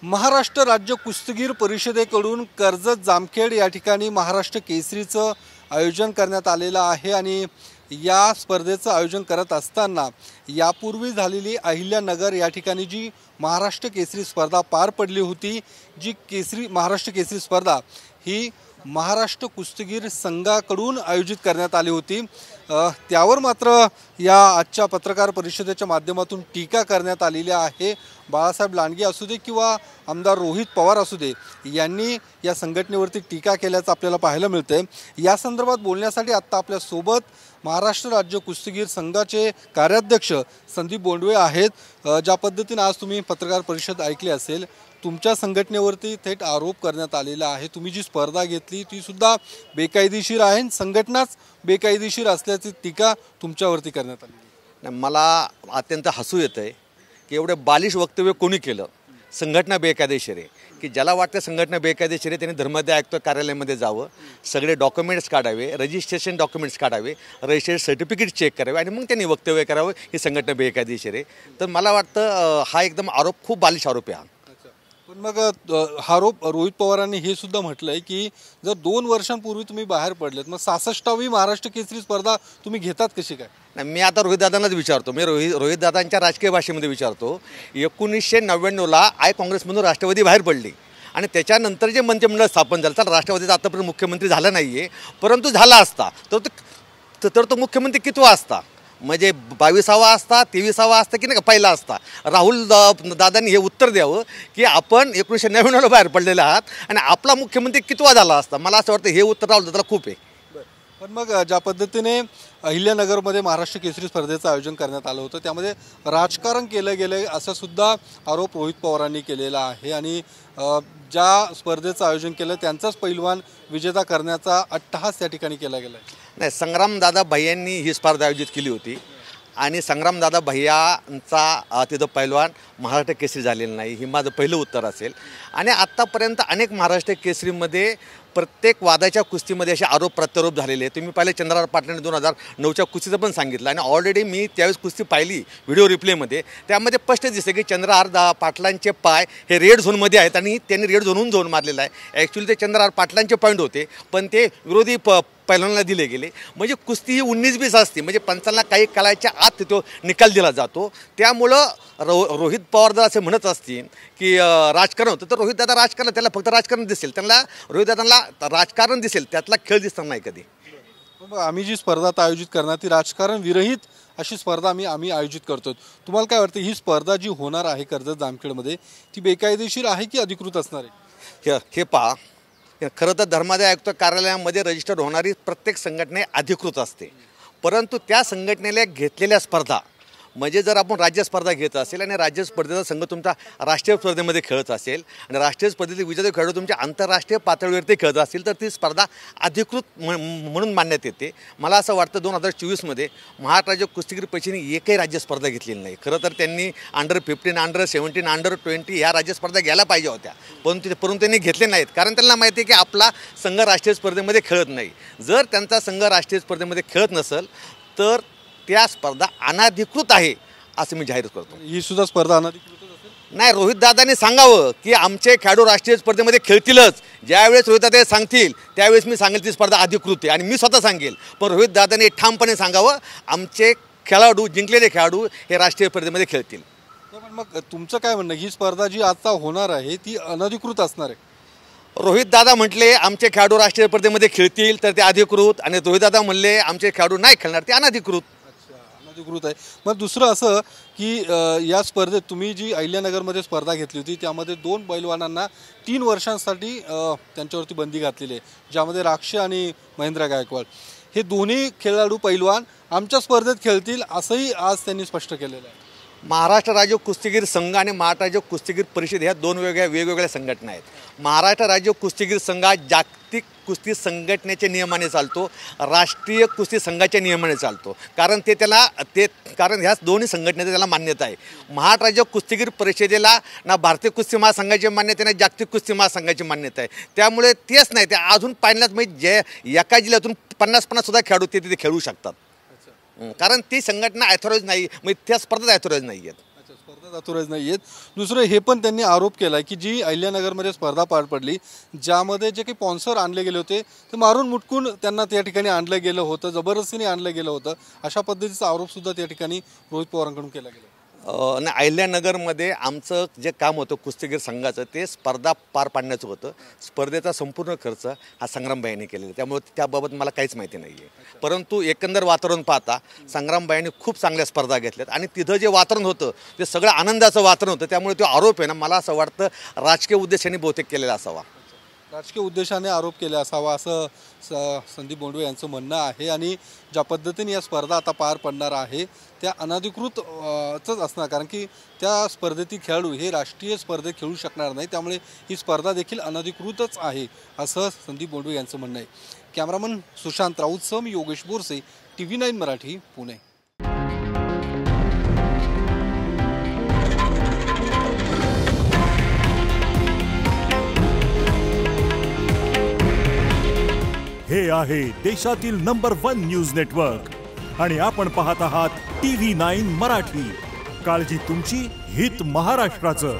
महाराष्ट्र राज्य कुस्तीगीर परिषदेकडून कर्जत जामखेड या ठिकाणी महाराष्ट्र केसरीचं आयोजन करण्यात आलेलं आहे आणि या स्पर्धेचं आयोजन करत असताना यापूर्वी झालेली अहिल्यानगर या ठिकाणी जी महाराष्ट्र केसरी स्पर्धा पार पडली होती, जी महाराष्ट्र केसरी स्पर्धा ही महाराष्ट्र कुस्तीगीर संघाकडून आयोजित करण्यात आली होती। त्यावर मात्र या आजच्या पत्रकार परिषदेच्या माध्यमातून टीका करण्यात आलेली आहे। बाळासाहेब लांडगे असू दे किंवा आमदार रोहित पवार असू दे यांनी या संघटनेवरती टीका केल्याचं आपल्याला पाहायला मिळतंय। या संदर्भात बोलण्यासाठी आत्ता आपल्यासोबत महाराष्ट्र राज्य कुस्तीगीर संघाचे कार्याध्यक्ष संदीप बोंडवे आहेत। ज्या पद्धतीने आज तुम्ही पत्रकार परिषद ऐकली असेल, तुमच्या संघटनेवरती थेट आरोप करण्यात आलेला आहे। तुम्ही जी स्पर्धा घेतली ती सुद्धा बेकायदेशीर आहे, संघटनाच बेकायदेशीर असल्याची टीका तुमच्यावरती करण्यात आली। मला अत्यंत हसू येतंय की एवढे बालिश वक्तव्य कोणी केलं। संघटना बेकायदेशीर आहे की ज्याला वाटतं संघटना बेकायदेशीर आहे त्याने धर्मादाय आयुक्त कार्यालयामध्ये जावं, सगळे डॉक्युमेंट्स काढावे, रजिस्ट्रेशन डॉक्युमेंट्स काढावे, रजिस्ट्रेशन सर्टिफिकेट चेक करावे आणि मग त्यांनी वक्तव्य करावं ही संघटना बेकायदेशीर आहे। तर मला वाटतं हा एकदम आरोप खूप बालिश आरोप आहे। पण मग हा आरोप रोहित पवारांनी हे सुद्धा म्हटलंय की जर 2 वर्षांपूर्वी तुम्ही बाहेर पडलेत, मग 66वी महाराष्ट्र केसरी स्पर्धा तुम्ही घेतात कशी काय? नाही, मी आता रोहितदादांनाच विचारतो, मी रोहितदादांच्या राजकीय भाषेमध्ये विचारतो। 1999ला काँग्रेसमधून राष्ट्रवादी बाहेर पडली आणि त्याच्यानंतर जे मंत्रिमंडळ स्थापन झालं, तर राष्ट्रवादीचा आतापर्यंत मुख्यमंत्री झाला नाही आहे, परंतु झाला असता तर तो मुख्यमंत्री कितवा असता? म्हणजे 22वा असता, 23वा असता की नाही का पहिला असता? राहुल दादांनी हे उत्तर द्यावं की आपण 1999ला बाहेर पडलेले आहात आणि आपला मुख्यमंत्री कितवा झाला असता। मला असं वाटतं हे उत्तर राहुल दादाला खूप आहे। पण मग ज्या पद्धतीने अहिल्यानगरमध्ये महाराष्ट्र केसरी स्पर्धेचं आयोजन करण्यात आलं होतं त्यामध्ये राजकारण केलं गेलं असा सुद्धा आरोप रोहित पवारांनी केलेला आहे आणि ज्या स्पर्धेचं आयोजन केलं त्यांचाच पैलवान विजेता करण्याचा अट्टहास त्या ठिकाणी केला गेला आहे। नाही, संग्रामदादा भैयांनी ही स्पर्धा आयोजित केली होती आणि संग्रामदादा भैयांचा तिथं पैलवान महाराष्ट्र केसरी झालेलं नाही, हे माझं पहिलं उत्तर असेल। आणि आत्तापर्यंत अनेक महाराष्ट्र केसरीमध्ये प्रत्येक वादाच्या कुस्तीमध्ये असे आरोप प्रत्यारोप झालेले आहेत। तुम्ही पाहिले चंद्रहार पाटलांनी 2009च्या कुस्तीचं पण सांगितलं आणि ऑलरेडी मी त्यावेळेस कुस्ती पाहिली व्हिडिओ रिप्लेमध्ये, त्यामध्ये स्पष्ट दिसते की चंद्रहार पाटलांचे पाय हे रेड झोनमध्ये आहेत आणि त्यांनी रेड झोनहून झोन मारलेला आहे। ॲक्च्युली ते चंद्रहार पाटलांचे पॉईंट होते पण ते विरोधी पैलवानाला दिले गेले। म्हणजे कुस्ती ही 19-20 असते, म्हणजे पंचांना काही काळाच्या आत तो निकाल दिला जातो। त्यामुळं रोहित पवार जर असे म्हणत असतील की राजकारण होतं, तर रोहितदादा राजकारण, त्याला फक्त राजकारण दिसेल, त्यांना रोहितदादांना राजकारण दिसेल, त्यातला खेळ दिसणार नाही कधी। आम्ही जी स्पर्धा आयोजित करणार ती राजकारण विरहित अशी स्पर्धा आम्ही आयोजित करतो। तुम्हाला काय वाटतं ही स्पर्धा जी होणार आहे कर्जत जामखेडमध्ये ती बेकायदेशीर आहे की अधिकृत असणार आहे? हे पहा, खरं तर धर्मादाय आयुक्त कार्यालयामध्ये रजिस्टर्ड होणारी प्रत्येक संघटना अधिकृत असते, परंतु त्या संघटनेला घेतलेल्या स्पर्धा म्हणजे जर आपण राज्य स्पर्धा घेत असेल आणि राज्य स्पर्धेचा संघ तुमचा राष्ट्रीय स्पर्धेमध्ये खेळत असेल आणि राष्ट्रीय स्पर्धेतील विजेते खेळाडू तुमच्या आंतरराष्ट्रीय पातळीवरती खेळत असतील तर ती स्पर्धा अधिकृत म्हणून मानण्यात येते। मला असं वाटतं 2024मध्ये महाराष्ट्र राज्य कुस्तीगीर परिषदेने एकही राज्य स्पर्धा घेतलेली नाही। खरं तर त्यांनी अंडर-15, अंडर-17, अंडर-20 ह्या राज्य स्पर्धा घ्यायला पाहिजे होत्या, परंतु त्यांनी घेतले नाहीत, कारण त्यांना माहिती आहे की आपला संघ राष्ट्रीय स्पर्धेमध्ये खेळत नाही। जर त्यांचा संघ राष्ट्रीय स्पर्धेमध्ये खेळत नसेल तर त्या स्पर्धा अनधिकृत आहे असं मी जाहीर करतो। ही सुद्धा स्पर्धा अनधिकृत असेल? नाही, रोहितदादांनी सांगावं की आमचे खेळाडू राष्ट्रीय स्पर्धेमध्ये खेळतीलच। ज्यावेळेस रोहितदादा सांगतील त्यावेळेस मी सांगेल ती स्पर्धा अधिकृत आहे आणि मी स्वतः सांगेल, पण रोहितदादांनी ठामपणे सांगावं आमचे खेळाडू, जिंकलेले खेळाडू हे राष्ट्रीय स्पर्धेमध्ये खेळतील। पण मग तुमचं काय म्हणणं, ही स्पर्धा जी आता होणार आहे ती अनधिकृत असणार आहे? रोहितदादा म्हटले आमचे खेळाडू राष्ट्रीय स्पर्धेमध्ये खेळतील तर ते अधिकृत, आणि रोहितदादा म्हणले आमचे खेळाडू नाही खेळणार ते अनधिकृत। अनधिकृत आहे। मग दुसरं असं की या स्पर्धेत तुम्ही जी अहिल्यानगरमध्ये स्पर्धा घेतली होती त्यामध्ये 2 पैलवानांना 3 वर्षांसाठी त्यांच्यावरती बंदी घातलेली आहे, ज्यामध्ये राक्षे आणि महेंद्र गायकवाड हे दोन्ही खेळाडू पैलवान आमच्या स्पर्धेत खेळतील असंही आज त्यांनी स्पष्ट केलेलं आहे। महाराष्ट्र राज्य कुस्तीगीर संघ आणि महाराष्ट्र राज्य कुस्तीगीर परिषद ह्या 2 वेगवेगळ्या संघटना आहेत। महाराष्ट्र राज्य कुस्तीगीर संघ जागतिक कुस्ती संघटनेच्या नियमाने चालतो, राष्ट्रीय कुस्ती संघाच्या नियमाने चालतो, कारण कारण ह्या दोन्ही संघटनेची त्याला मान्यता आहे। महाराष्ट्र राज्य कुस्तीगीर परिषदेला ना भारतीय कुस्ती महासंघाची मान्यता आहे ना जागतिक कुस्ती महासंघाची मान्यता आहे। त्यामुळे तेच नाही, ते अजून पाहिल्यात म्हणजे एका जिल्ह्यातून 50-50 सुद्धा खेळाडू ते तिथे खेळू शकतात, कारण ती संघटना ॲथॉराईज नाही, म्हणजे त्या स्पर्धेत ॲथॉराईज नाही आहेत। अथॉराइज नाही आहेत. दुसरं हे पण त्यांनी आरोप केला की जी अहिल्यानगरमध्ये स्पर्धा पार पडली, ज्यामध्ये जे काही स्पॉन्सर आणले गेले होते ते मारून मुटकून त्यांना त्या ठिकाणी आणलं गेलं होतं, जबरदस्तीने आणलं गेलं होतं, अशा पद्धतीचा आरोपसुद्धा त्या ठिकाणी रोहित पवारांकडून केला गेला. नाही, अहिल्यानगरमध्ये आमचं जे काम होतं कुस्तीगीर संघाचं ते स्पर्धा पार पाडण्याचं होतं. स्पर्धेचा संपूर्ण खर्च हा संग्रामबाईंनी केलेला, त्यामुळे त्याबाबत मला काहीच माहिती नाही आहे. परंतु एकंदर वातावरण पाहता संग्रामबाईंनी खूप चांगल्या स्पर्धा घेतल्यात आणि तिथं जे वातावरण होतं ते सगळं आनंदाचं वातावरण होतं. त्यामुळे तो आरोप आहे ना, मला असं वाटतं राजकीय उद्देशाने बहुतेक केलेला असावा. राजकीय उद्देशाने आरोप केला असावा असं संदीप बोंडवे यांचं म्हणणं आहे. आणि ज्या पद्धतीने या स्पर्धा आता पार पडणार आहे त्या अनधिकृतच असणार, कारण की त्या स्पर्धेतील खेळाडू हे राष्ट्रीय स्पर्धेत खेळू शकणार नाही, त्यामुळे ही स्पर्धा देखील अनधिकृतच आहे असं संदीप बोंडवे यांचं म्हणणं आहे. कॅमेरामन सुशांत राऊतसह मी योगेश बोरसे, TV9 मराठी, पुणे. हे आहे देशातील नंबर 1 न्यूज नेटवर्क आणि आपण पाहत आहात TV9 मराठी. काळजी तुमची, हित महाराष्ट्राचं.